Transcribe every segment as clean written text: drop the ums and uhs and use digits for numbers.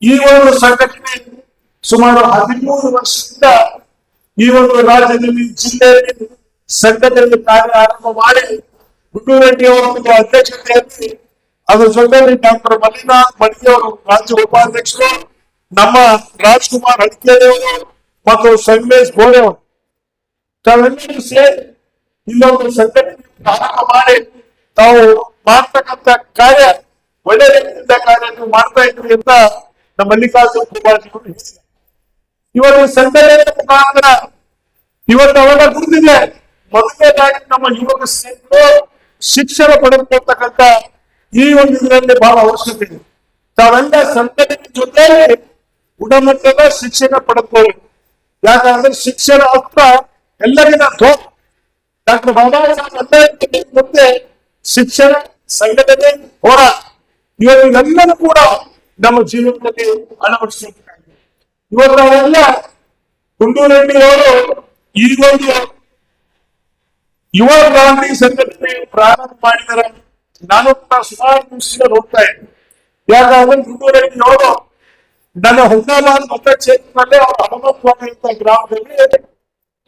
ಈ ಒಂದು ಸಂಘಟನೆ ಸುಮಾರು 13 ವರ್ಷದಿಂದ ಈ ಒಂದು ರಾಜ್ಯದಲ್ಲಿ ಜಿಲ್ಲೆಯಲ್ಲಿ ಸಂಘಟನೆ ಕಾರ್ಯ ಆರಂಭ ಮಾಡಿ ಗುಂಡೂರು ರೆಡ್ಡಿ ಅವರ ಒಂದು ಅಧ್ಯಕ್ಷತೆಯಲ್ಲಿ ಅದರ ಜೊತೆಯಲ್ಲಿ ಡಾಕ್ಟರ್ ಮಲ್ಲಿನಾಥ್ ಮಡಿಗೆ ಅವರು ರಾಜ್ಯ ಉಪಾಧ್ಯಕ್ಷರು, ನಮ್ಮ ರಾಜ್ಕುಮಾರ್ ಹಡ್ಕೇರಿ ಅವರು ಮತ್ತು ಸಂಗಮೇಶ್ ಗೋಡೆ ಅವರು ತಾವೆಲ್ಲರೂ ಸೇರಿ ಇಲ್ಲೊಂದು ಸಂಘಟನೆ ಆರಂಭ ಮಾಡಿ ತಾವು ಮಾಡ್ತಕ್ಕಂಥ ಕಾರ್ಯ ಒಳ್ಳೆ ರೀತಿಯಿಂದ ಕಾರ್ಯ ನೀವು ಮಾಡ್ತಾ ಇದ್ರಿ ಅಂತ ನಮ್ಮ ಮಲ್ಲಿಕಾರ್ಜುನ ಖರ್ಗೆ ಅವರು ಇವತ್ತು ಸಂಘಟನೆ ಮುಖಾಂತರ ಇವತ್ತು ಅವೆಲ್ಲ ಗುರುತಿದೆ. ಮೊದಲನೇದಾಗಿ ನಮ್ಮ ಯುವಕ ಶಿಕ್ಷಣ ಪಡೆದುಕೊಳ್ತಕ್ಕಂಥ ಈ ಒಂದು ಇದರಲ್ಲಿ ಬಹಳ ಅವಶ್ಯಕತೆ ಇದೆ. ತಾವೆಲ್ಲ ಸಂಘಟನೆ ಜೊತೆಯಲ್ಲಿ ಗುಣಮಟ್ಟದ ಶಿಕ್ಷಣ ಪಡೆದುಕೊಳ್ಳಿ. ಯಾಕಂದ್ರೆ ಶಿಕ್ಷಣ ಹತ್ರ ಎಲ್ಲರಿಗಿನ ಡಾಕ್ಟರ್ ಬಾಬಾ ಸಾಹೇಬ್ ಅಂಬೇಡ್ಕರ್ ಮುಂದೆ ಶಿಕ್ಷಣ ಸಂಘಟನೆ ಹೋರಾಟ ಇವನ್ನೆಲ್ಲರೂ ಕೂಡ ನಮ್ಮ ಜೀವನದಲ್ಲಿ ಅಳವಡಿಸಬೇಕಾಗಿದೆ. ಇವತ್ತು ನಾವೆಲ್ಲ ಗುಂಡೂರು ರೆಡ್ಡಿ ಅವರು ಈ ಒಂದು ಯುವ ಕ್ರಾಂತಿ ಸಂಘಟನೆ ಪ್ರಾರಂಭ ಮಾಡಿದರೆ ನಾನು ಸುಮಾರು ದಿವಸ ಹೋಗ್ತಾ ಇದ್ದೆ. ಯಾಕಂದ್ರೆ ಗುಂಡೂರು ರೆಡ್ಡಿ ಅವರು ನನ್ನ ಹುದ್ದಾಬಾದ್ ಮತಕ್ಷೇತ್ರದಲ್ಲಿ ಅವರು ಹನುಮಂತವಾದಂತ ಗ್ರಾಮದಲ್ಲಿ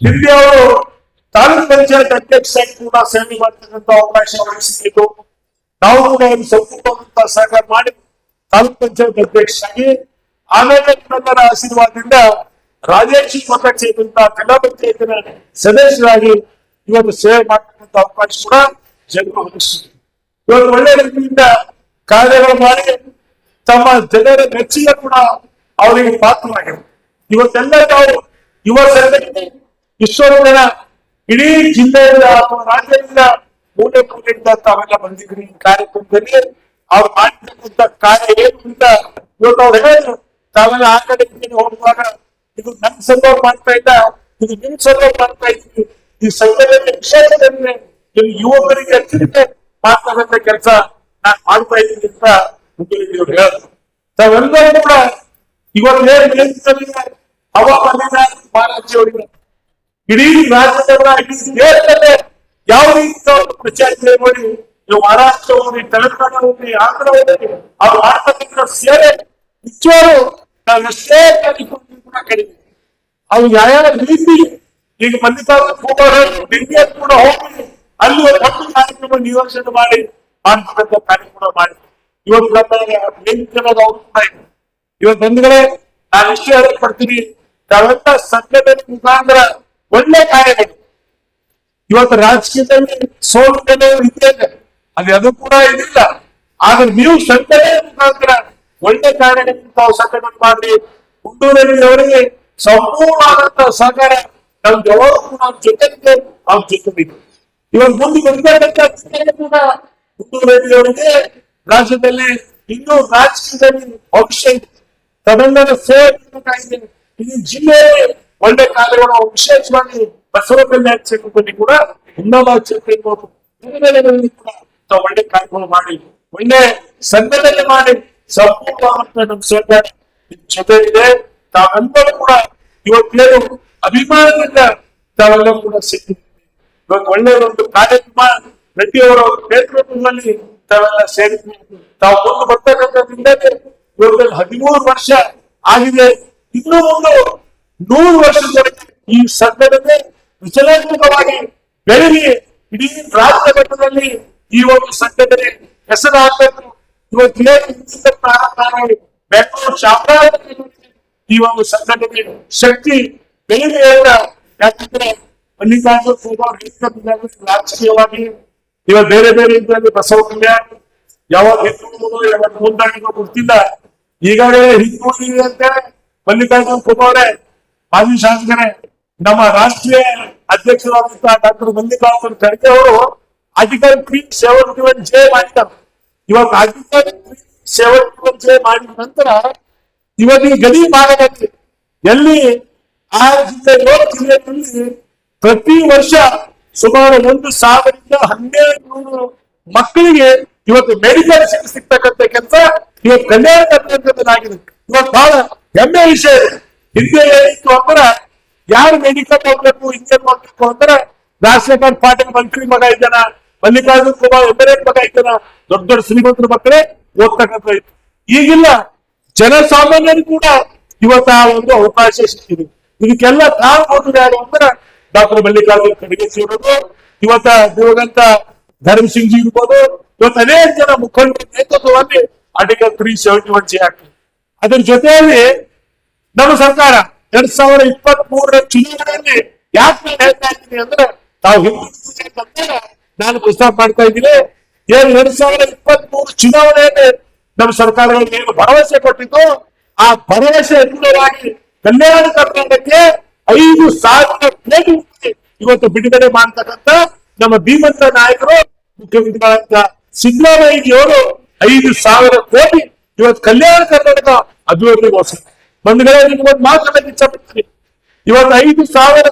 ಇಲ್ಲಿ ಅವರು ತಾಲೂಕ್ ಪಂಚಾಯತ್ ಅಧ್ಯಕ್ಷರಾಗಿ ಕೂಡ ಸೇವೆ ಮಾಡ್ತಕ್ಕಂಥ ಅವಕಾಶ ಸಿಕ್ಕಿತ್ತು. ನಾವು ಕೂಡ ಒಂದು ಸಂಪೂರ್ಣವಾದಂತಹ ಸಹಕಾರ ಮಾಡಿ ತಾಲೂಕ್ ಪಂಚಾಯತ್ ಅಧ್ಯಕ್ಷರಾಗಿ ಆಮೇಲೆ ನಮ್ಮೆಲ್ಲರ ಆಶೀರ್ವಾದದಿಂದ ರಾಜೇಶಿ ಮತಕ್ಷೇತ್ರದ ಜಿಲ್ಲಾ ಪಂಚಾಯತಿನ ಸದಸ್ಯರಾಗಿ ಇವತ್ತು ಸೇವೆ ಮಾಡ್ತಕ್ಕಂಥ ಅವಕಾಶ ಕೂಡ ಜನರು ಹೊಂದಿಸಿದ್ರು. ಇವತ್ತು ಒಳ್ಳೆ ರೀತಿಯಿಂದ ಕಾರ್ಯಗಳು ಮಾಡಿ ತಮ್ಮ ಜನರ ಮೆಚ್ಚಿಗೆ ಕೂಡ ಅವರಿಗೆ ಪಾತ್ರವಾಗಿದೆ. ಇವತ್ತೆಲ್ಲ ನಾವು ಯುವ ಸಂಘಟನೆ ಇಷ್ಟೊಂದು ಜನ ಇಡೀ ಜಿಲ್ಲೆಯಿಂದ ಅಥವಾ ರಾಜ್ಯದಿಂದ ಮೂಲೆ ಮೂಲೆಯಿಂದ ತಾವೆಲ್ಲ ಬಂದಿದ್ರಿ ಈ ಕಾರ್ಯಕ್ರಮದಲ್ಲಿ. ಅವ್ರು ಮಾಡಿರ್ತಕ್ಕಂಥ ಕಾರ್ಯ ಏನು ಅಂತ ಇವತ್ತು ಅವ್ರು ಹೇಳಿದ್ರು. ತಾವೆಲ್ಲ ಆ ಕಡೆ ಹೋಗುವಾಗ ಇದು ನನ್ ಸಂದರ್ಭ ಮಾಡ್ತಾ ಇದ್ದ, ಇದು ನಿಮ್ ಸಂದರ್ಭ ಮಾಡ್ತಾ ಇದ್ವಿ. ಈ ಸಂಘಟನೆ ವಿಶೇಷದಲ್ಲಿ ಯುವಕರಿಗೆ ಎಚ್ಚರಿಕೆ ಮಾಡ್ತಕ್ಕಂಥ ಕೆಲಸ ನಾನು ಮಾಡ್ತಾ ಇದ್ದೀನಿ ಅಂತ ಮುಖ್ಯಮಂತ್ರಿಯವರು ಹೇಳಿದ್ರು. ತಾವೆಲ್ಲರೂ ಕೂಡ ಇವತ್ತೇನು ಹವಾಮಾನ ಮಹಾರಾಜಿ ಅವರಿಗೆ ಇಡೀ ರಾಜ್ಯದವರ ಇಡೀ ದೇಶದಲ್ಲೇ ಯಾವ ರೀತಿ ಪ್ರಚಾರ ಮಾಡಿ ಮಹಾರಾಷ್ಟ್ರ ಹೋಗಿ, ತೆಲಂಗಾಣ ಹೋಗಿ, ಆಂಧ್ರ ಹೋಗಿ ಅವ್ರು ಮಾಡ್ತಕ್ಕಂಥ ಸೇವೆ ನಿಜವಾರು ನಾವೆಷ್ಟೇ ಕೂಡ ಕಡಿಮೆ. ಅವ್ರು ಯಾವ ರೀತಿ ಈಗ ಮಲ್ಲಿಕಾರ್ಜುನ ಡೆಲ್ಲಿಯಲ್ಲಿ ಕೂಡ ಹೋಗಿ ಅಲ್ಲಿ ಒಂದು ದೊಡ್ಡ ಕಾರ್ಯಕ್ರಮ ನಿಯೋಜನೆ ಮಾಡಿ ಮಾಡ್ತಕ್ಕಂಥ ಕಾರ್ಯಕ್ರಮ ಮಾಡಿ ಇವತ್ತು ಹೋಗ್ತಾ ಇದೆ. ಇವತ್ತು ಬಂಧುಗಳೇ, ನಾನು ಇಷ್ಟೇ ಪಡ್ತೀನಿ, ತಾವೆಲ್ಲ ಸಂಘಟನೆ ಮುಖಾಂತರ ಒಳ್ಳೆ ಕಾರ್ಯಗಳು ಇವತ್ತು ರಾಜಕೀಯದಲ್ಲಿ ಸೋಲು ಇದ್ದೇನೆ ಅದು ಕೂಡ ಇದಿಲ್ಲ. ಆದ್ರೆ ನೀವು ಸಂಘಟನೆ ಮುಖಾಂತರ ಒಳ್ಳೆ ಕಾರ್ಯಗಳನ್ನು ತಾವು ಸಂಘಟನೆ ಮಾಡಿ ಗುಂಡೂರು ಅವರಿಗೆ ಸಂಪೂರ್ಣವಾದಂತಹ ಸಹಕಾರ ನಮ್ಮ ಯಾವಾಗಲೂ ನಾವು ಜೊತೆಗೆ ಅವ್ರ ಜೊತೆ ಇವಾಗ ಮುಂದೆ ಬಂದಿರತಕ್ಕಂಥ ಕೂಡ ಗುಂಡೂರು ಅವರಿಗೆ ರಾಜ್ಯದಲ್ಲಿ ಇನ್ನೂ ರಾಜಕೀಯದಲ್ಲಿ ಭವಿಷ್ಯ ಇದೆ. ತಮಿಳುನಾಡು ಸೇವೆ ಇಡೀ ಜಿಲ್ಲೆಯಲ್ಲಿ ಒಳ್ಳೆ ಕಾರ್ಯಗಳು ವಿಶೇಷವಾಗಿ ಬಸವ ಕಲ್ಯಾಣ ಕ್ಷೇತ್ರದಲ್ಲಿ ಕೂಡ ಹುಮ್ನಾಬಾದ್ ಕ್ಷೇತ್ರ ಇರ್ಬೋದು, ಕೂಡ ಒಳ್ಳೆ ಕಾರ್ಯಗಳು ಮಾಡಿ ಒಳ್ಳೆ ಸಂಘಟನೆ ಮಾಡಿ ಸಂಪೂರ್ಣವಾದಂತ ನಮ್ಮ ಸರ್ಕಾರ ಜೊತೆ ಇದೆ. ತಾವೆಲ್ಲರೂ ಕೂಡ ಇವತ್ತೇನು ಅಭಿಮಾನದಿಂದ ತಾವೆಲ್ಲ ಕೂಡ ಸಿಕ್ಕಿದ್ದೀವಿ. ಇವತ್ತು ಒಳ್ಳೆಯ ಒಂದು ಕಾರ್ಯಕ್ರಮ ರೆಡ್ಡಿ ಅವರ ನೇತೃತ್ವದಲ್ಲಿ ತಾವೆಲ್ಲ ಸೇರಿದ್ವಿ. ತಾವು ಮುಂದೆ ಬರ್ತಕ್ಕಂಥದ್ರಿಂದ ಇವತ್ತು 13 ವರ್ಷ ಆಗಿದೆ. ಇನ್ನೂ ಒಂದು 100 ವರ್ಷದವರೆಗೆ ಈ ಸಂಘಟನೆ ವಿಚಲನಾತ್ಮಕವಾಗಿ ಬೆಳಗಿ ಇಡೀ ರಾಜ್ಯ ಮಟ್ಟದಲ್ಲಿ ಈ ಒಂದು ಸಂಘಟನೆ ಹೆಸರಾಗಬೇಕು. ಇವತ್ತು ಪ್ರಾರಂಭ ಬೆಂಗಳೂರು ಚಾಮರಾಜನಗರ ಈ ಒಂದು ಸಂಘಟನೆ ಶಕ್ತಿ ಬೆಳಗ್ಗೆ ಯಾಕಂದ್ರೆ ಮಲ್ಲಿಕಾರ್ಜುನ ರಾಜಕೀಯವಾಗಿ ಇವಾಗ ಬೇರೆ ಬೇರೆ ಇದರಲ್ಲಿ ಬಸವ ಕಲ್ಯಾಣ ಯಾವಾಗ ಯಾವಾಗ ಮುಂದಾಗಿರೋ ಗೊತ್ತಿಲ್ಲ. ಈಗಾಗಲೇ ಹಿಂದೂರಿಗೆ ಅಂತ ಮಲ್ಲಿಕಾರ್ಜುನ ಖರ್ಗೆ ಮಾಜಿ ಶಾಸಕರೇ ನಮ್ಮ ರಾಷ್ಟ್ರೀಯ ಅಧ್ಯಕ್ಷರಾದಂತಹ ಡಾಕ್ಟರ್ ಮಲ್ಲಿಕಾರ್ಜುನ ಖರ್ಗೆ ಅವರು ಆರ್ಟಿಕಲ್ 371J ಮಾಡಿದ್ದಾರೆ. ಇವಾಗ ಆರ್ಟಿಕಲ್ 371J ಮಾಡಿದ ನಂತರ ಇವತ್ತು ಈ ಗಡಿ ಭಾಗದಲ್ಲಿ ಎಲ್ಲಿ ಆ ಜಿಲ್ಲೆಯಲ್ಲಿ ಪ್ರತಿ ವರ್ಷ ಸುಮಾರು 1,000 ರಿಂದ 1,200 ಮಕ್ಕಳಿಗೆ ಇವತ್ತು ಮೆಡಿಕಲ್ ಸಿಗ್ತಕ್ಕಂಥ ಕೆಲಸ ಇವತ್ತು ಕಲ್ಯಾಣ ಕರ್ನಾಟಕದಲ್ಲಾಗಿದೆ. ಇವತ್ತು ಬಹಳ ಹೆಮ್ಮೆ ವಿಷಯ. ಹಿಂದೆ ಏನಿತ್ತು ಅಂದ್ರೆ ಯಾರು ಮೆಡಿಕಲ್ ಹೋಗ್ಬೇಕು ಇಂಜಿನಿಯರ್ ಮಾಡ್ಬೇಕು ಅಂದ್ರೆ ರಾಜಶೇಖರ್ ಪಾಟೀಲ್ ಮಂತ್ರಿ ಮಗ ಇದ್ದಾನ, ಮಲ್ಲಿಕಾರ್ಜುನ ಖರ್ಗೆ MLA ಮಗ ಇದ್ದಾನ, ದೊಡ್ಡ ದೊಡ್ಡ ಶ್ರೀಮಂತರ ಮಕ್ಕಳೇ ಓದ್ತಕ್ಕಂಥ ಇತ್ತು. ಈಗಿಲ್ಲ, ಜನಸಾಮಾನ್ಯರು ಕೂಡ ಇವತ್ತ ಆ ಒಂದು ಅವಕಾಶ ಸಿಕ್ಕಿದೆ. ಇದಕ್ಕೆಲ್ಲ ಕಾರಣಗಳು ಯಾರು ಅಂದ್ರೆ ಡಾಕ್ಟರ್ ಮಲ್ಲಿಕಾರ್ಜುನ್ ಖರ್ಗೆ ಇರೋದು, ಇವತ್ತ ದಿವಂಗತ ಧರ್ಮ್ ಸಿಂಗ್ ಜಿ ಇರ್ಬೋದು, ಇವತ್ತು ಅನೇಕ ಜನ ಮುಖಂಡರ ನೇತೃತ್ವದಲ್ಲಿ ಆರ್ಟಿಕಲ್ 371 ಆಗ್ತದೆ. ಅದ್ರ ಜೊತೆಯಲ್ಲಿ ನಮ್ಮ ಸರ್ಕಾರ 2023ರ ಚುನಾವಣೆಯಲ್ಲಿ ಯಾಕೆ ನಾನು ಹೇಳ್ತಾ ಇದ್ದೀನಿ ಅಂದ್ರೆ ತಾವು ಹಿಂದೆ ನಾನು ಪ್ರಸ್ತಾಪ ಮಾಡ್ತಾ ಇದ್ದೀನಿ. 2023 ಚುನಾವಣೆಯಲ್ಲಿ ನಮ್ಮ ಸರ್ಕಾರಗಳಿಗೆ ಏನು ಭರವಸೆ ಕೊಟ್ಟಿದ್ದು, ಆ ಭರವಸೆ ಅನುಗುಣವಾಗಿ ಕಲ್ಯಾಣ ಕರ್ನಾಟಕಕ್ಕೆ 5,000 ಕೋಟಿ ರೂಪಾಯಿ ಇವತ್ತು ಬಿಡುಗಡೆ ಮಾಡ್ತಕ್ಕಂಥ ನಮ್ಮ ಧೀಮಂತ ನಾಯಕರು ಮುಖ್ಯಮಂತ್ರಿಗಳಂತ ಸಿದ್ದರಾಮಯ್ಯಜಿಯವರು 5,000 ಕೋಟಿ ಇವತ್ತು ಕಲ್ಯಾಣ ಕರ್ನಾಟಕ ಅಭಿವೃದ್ಧಿಗೋಸ್ಕರ ಬಂಧುಗಳೇ, ನಿಮ್ಗೊಂದು ಮಾತನ್ನ ಇಚ್ಛಪಡ್ತೀನಿ. ಇವತ್ತು 5,000